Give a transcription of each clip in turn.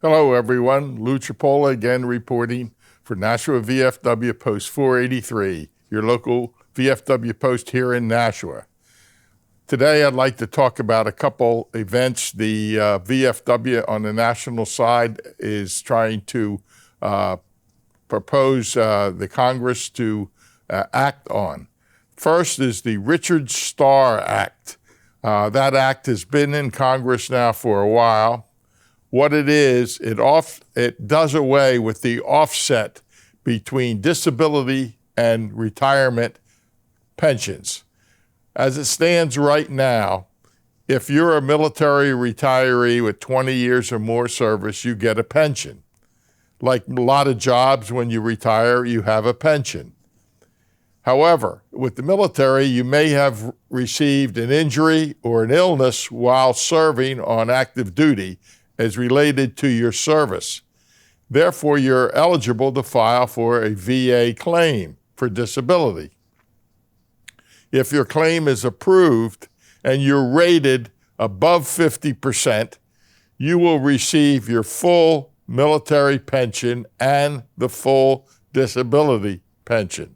Hello, everyone. Lou Chipola again reporting for Nashua VFW Post 483, your local VFW post here in Nashua. Today, I'd like to talk about a couple events the VFW on the national side is trying to propose the Congress to act on. First is the Richard Starr Act. That act has been in Congress now for a while. What it is, it does away with the offset between disability and retirement pensions. As it stands right now, if you're a military retiree with 20 years or more service, you get a pension. Like a lot of jobs, when you retire, you have a pension. However, with the military, you may have received an injury or an illness while serving on active duty as related to your service. Therefore, you're eligible to file for a VA claim for disability. If your claim is approved and you're rated above 50%, you will receive your full military pension and the full disability pension.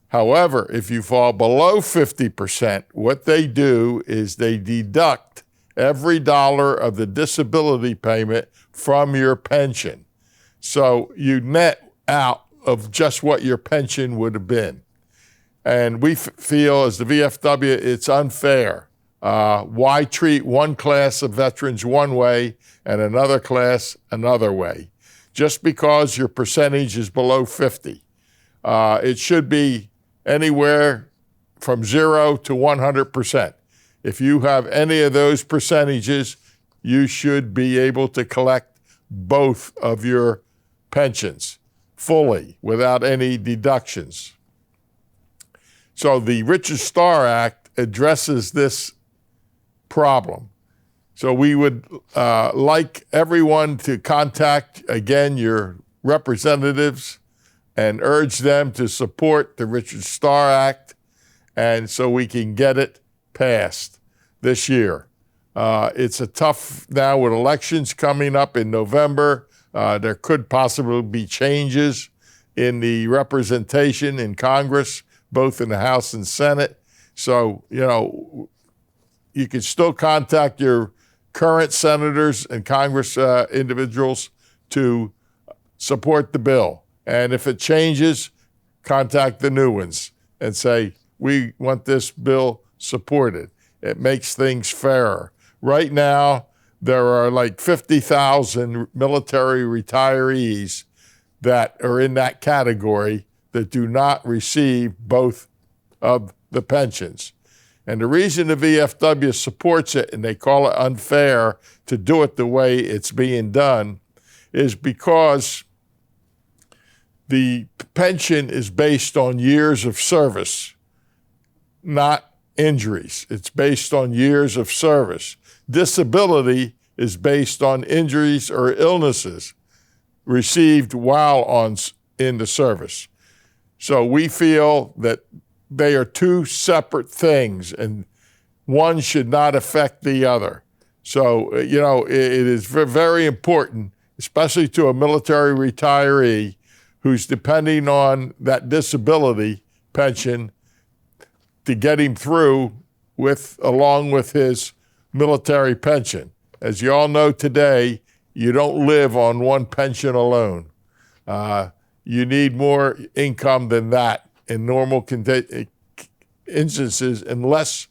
However, if you fall below 50%, what they do is they deduct every dollar of the disability payment from your pension. So you net out of just what your pension would have been. And we feel as the VFW, it's unfair. Why treat one class of veterans one way and another class another way? Just because your percentage is below 50. It should be anywhere from 0 to 100%. If you have any of those percentages, you should be able to collect both of your pensions fully without any deductions. So the Richard Starr Act addresses this problem. So we would like everyone to contact, again, your representatives and urge them to support the Richard Starr Act, and so we can get it passed this year. It's a tough now with elections coming up in November. There could possibly be changes in the representation in Congress, both in the House and Senate. So, you can still contact your current senators and Congress individuals to support the bill. And if it changes, contact the new ones and say, we want this bill supported. It makes things fairer. Right now, there are like 50,000 military retirees that are in that category that do not receive both of the pensions. And the reason the VFW supports it, and they call it unfair to do it the way it's being done, is because the pension is based on years of service, not injuries. It's based on years of service. Disability is based on injuries or illnesses received while in the service. So we feel that they are two separate things, and one should not affect the other. So, it is very important, especially to a military retiree who's depending on that disability pension to get him through along with his military pension. As you all know today, you don't live on one pension alone. You need more income than that in normal instances, unless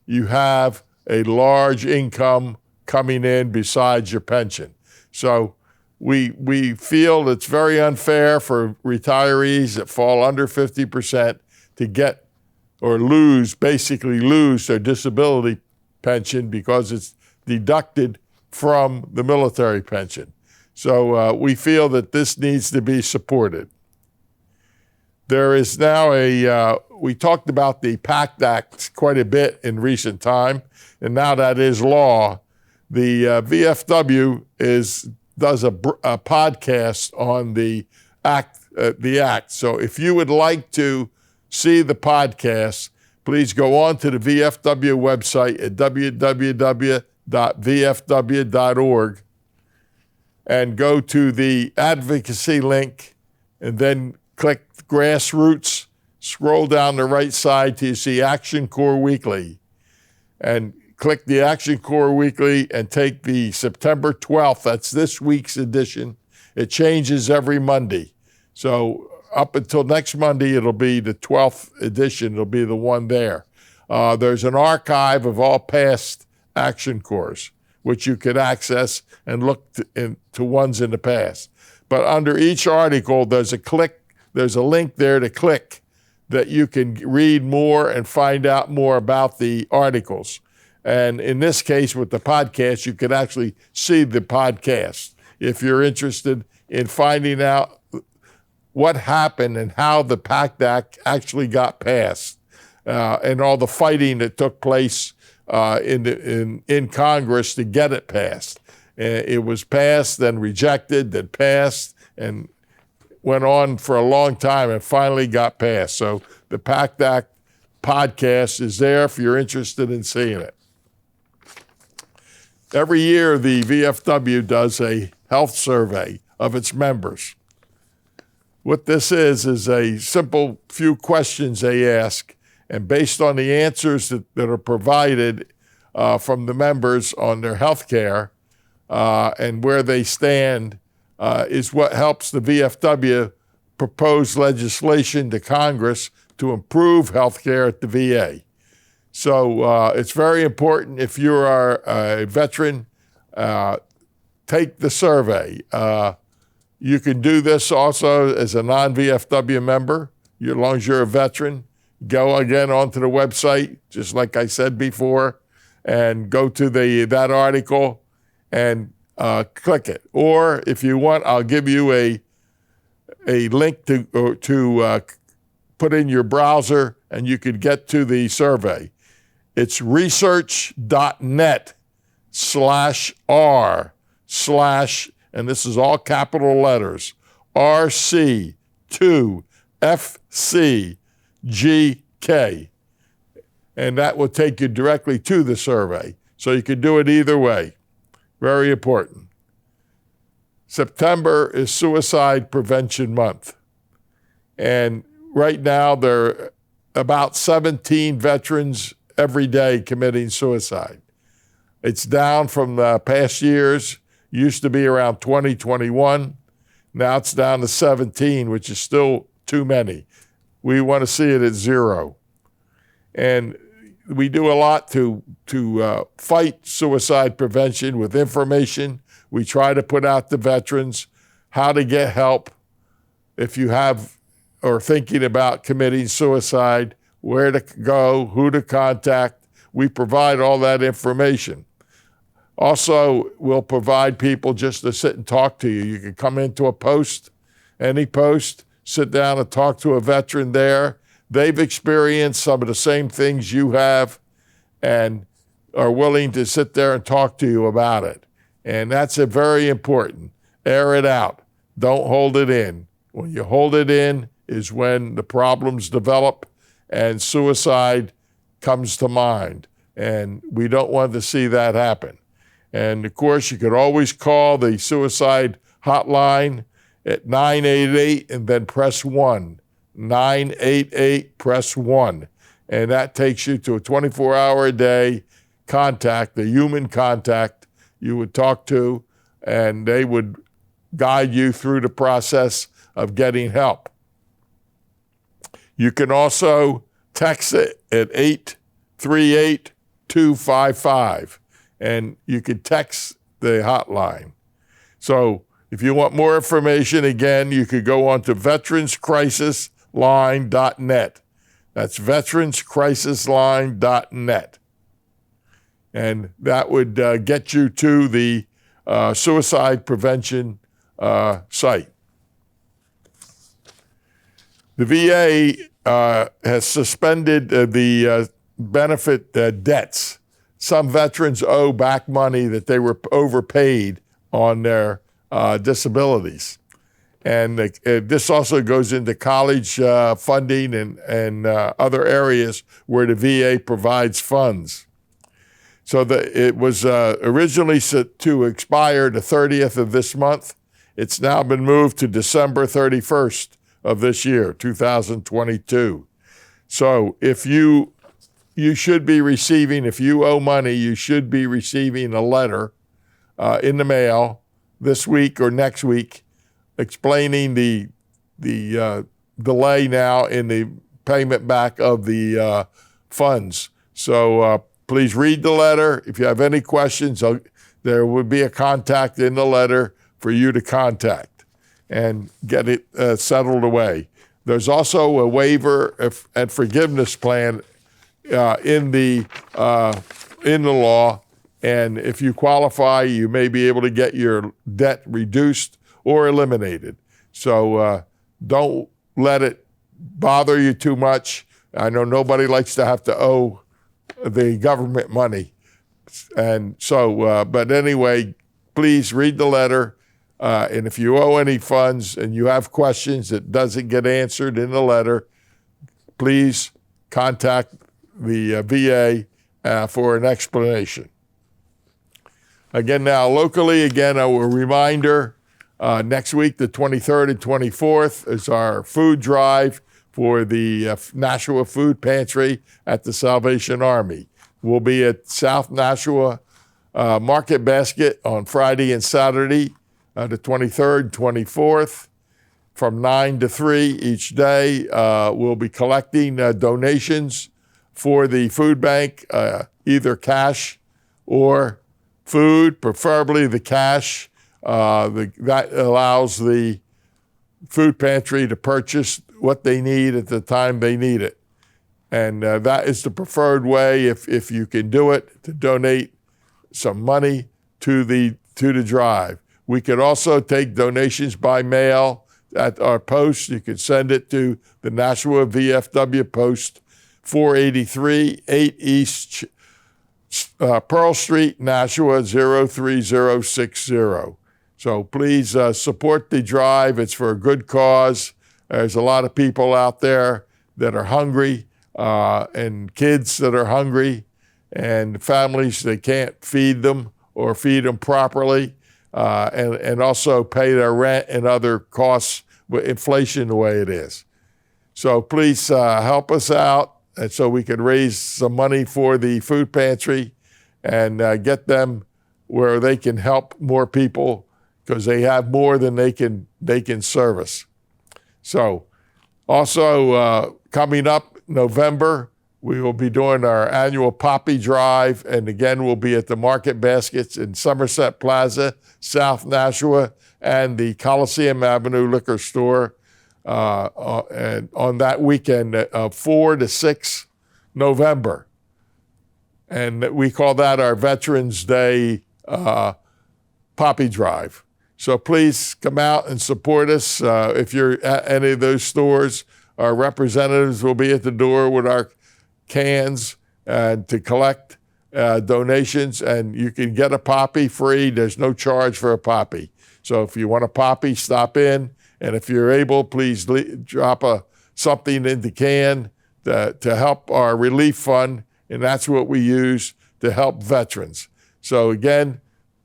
you have a large income coming in besides your pension. So we feel it's very unfair for retirees that fall under 50% to get or basically lose their disability pension because it's deducted from the military pension. So we feel that this needs to be supported. There is now we talked about the PACT Act quite a bit in recent time, and now that is law. The VFW does a podcast on the act. So if you would like to see the podcast, please go on to the VFW website at www.vfw.org and go to the advocacy link and then click grassroots. Scroll down the right side till you see Action Corps Weekly, and click the Action Corps Weekly and take the September 12th. That's this week's edition. It changes every Monday. So up until next Monday, it'll be the 12th edition. It'll be the one there. There's an archive of all past Action Corps, which you could access and look to ones in the past. But under each article, there's a link there to click that you can read more and find out more about the articles. And in this case, with the podcast, you could actually see the podcast if you're interested in finding out what happened and how the PACT Act actually got passed, and all the fighting that took place in Congress to get it passed. It was passed, then rejected, then passed, and went on for a long time and finally got passed. So the PACT Act podcast is there if you're interested in seeing it. Every year, the VFW does a health survey of its members. What this is a simple few questions they ask, and based on the answers that are provided from the members on their health care and where they stand, is what helps the VFW propose legislation to Congress to improve health care at the VA. So it's very important if you are a veteran, take the survey. You can do this also as a non-VFW member, as long as you're a veteran. Go again onto the website, just like I said before, and go to that article and click it. Or if you want, I'll give you a link to put in your browser, and you could get to the survey. It's research.net/r/ and this is all capital letters, RC2FCGK. And that will take you directly to the survey. So you can do it either way. Very important. September is Suicide Prevention Month. And right now there are about 17 veterans every day committing suicide. It's down from the past years. Used to be around 20, 21. Now it's down to 17, which is still too many. We want to see it at 0. And we do a lot to fight suicide prevention with information. We try to put out to veterans how to get help if you have or thinking about committing suicide, where to go, who to contact. We provide all that information. Also, we'll provide people just to sit and talk to you. You can come into a post, any post, sit down and talk to a veteran there. They've experienced some of the same things you have and are willing to sit there and talk to you about it. And that's very important. Air it out. Don't hold it in. When you hold it in is when the problems develop and suicide comes to mind. And we don't want to see that happen. And of course, you could always call the suicide hotline at 988 and then press 1. 988, press 1. And that takes you to a 24-hour-a-day contact, the human contact you would talk to, and they would guide you through the process of getting help. You can also text it at 838-255, and you can text the hotline. So if you want more information, again, you could go on to veteranscrisisline.net. That's veteranscrisisline.net. And that would get you to the suicide prevention site. The VA has suspended the benefit debts. Some veterans owe back money that they were overpaid on their disabilities. And this also goes into college funding and other areas where the VA provides funds. So it was originally set to expire the 30th of this month. It's now been moved to December 31st of this year, 2022. So if you should be receiving, if you owe money, you should be receiving a letter in the mail this week or next week explaining the delay now in the payment back of the funds. So please read the letter. If you have any questions, there will be a contact in the letter for you to contact and get it settled away. There's also a waiver and forgiveness plan in the law, and if you qualify, you may be able to get your debt reduced or eliminated. So don't let it bother you too much. I know nobody likes to have to owe the government money, and so. But anyway, please read the letter. And if you owe any funds and you have questions that doesn't get answered in the letter, please contact the VA for an explanation. Again, now locally, a reminder, next week, the 23rd and 24th, is our food drive for the Nashua Food Pantry at the Salvation Army. We'll be at South Nashua Market Basket on Friday and Saturday, the 23rd and 24th, from 9 to 3 each day. We'll be collecting donations for the food bank, either cash or food, preferably the cash. That allows the food pantry to purchase what they need at the time they need it. And that is the preferred way, if you can do it, to donate some money to the drive. We could also take donations by mail at our post. You could send it to the Nashua VFW Post, 483 8 East Pearl Street, Nashua 03060. So please support the drive. It's for a good cause. There's a lot of people out there that are hungry, and kids that are hungry, and families that can't feed them or feed them properly. And also pay their rent and other costs with inflation the way it is. So please help us out, and so we can raise some money for the food pantry and get them where they can help more people, because they have more than they can service. So also coming up November, we will be doing our annual Poppy Drive, and again, we'll be at the Market Baskets in Somerset Plaza, South Nashua, and the Coliseum Avenue Liquor Store and on that weekend of 4 to 6 November. And we call that our Veterans Day Poppy Drive. So please come out and support us. If you're at any of those stores, our representatives will be at the door with our cans to collect donations, and you can get a poppy free. There's no charge for a poppy. So if you want a poppy, stop in, and if you're able, please drop something in the can to help our relief fund, and that's what we use to help veterans. So again,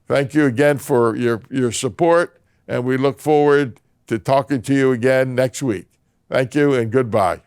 thank you again for your support, and we look forward to talking to you again next week. Thank you and goodbye.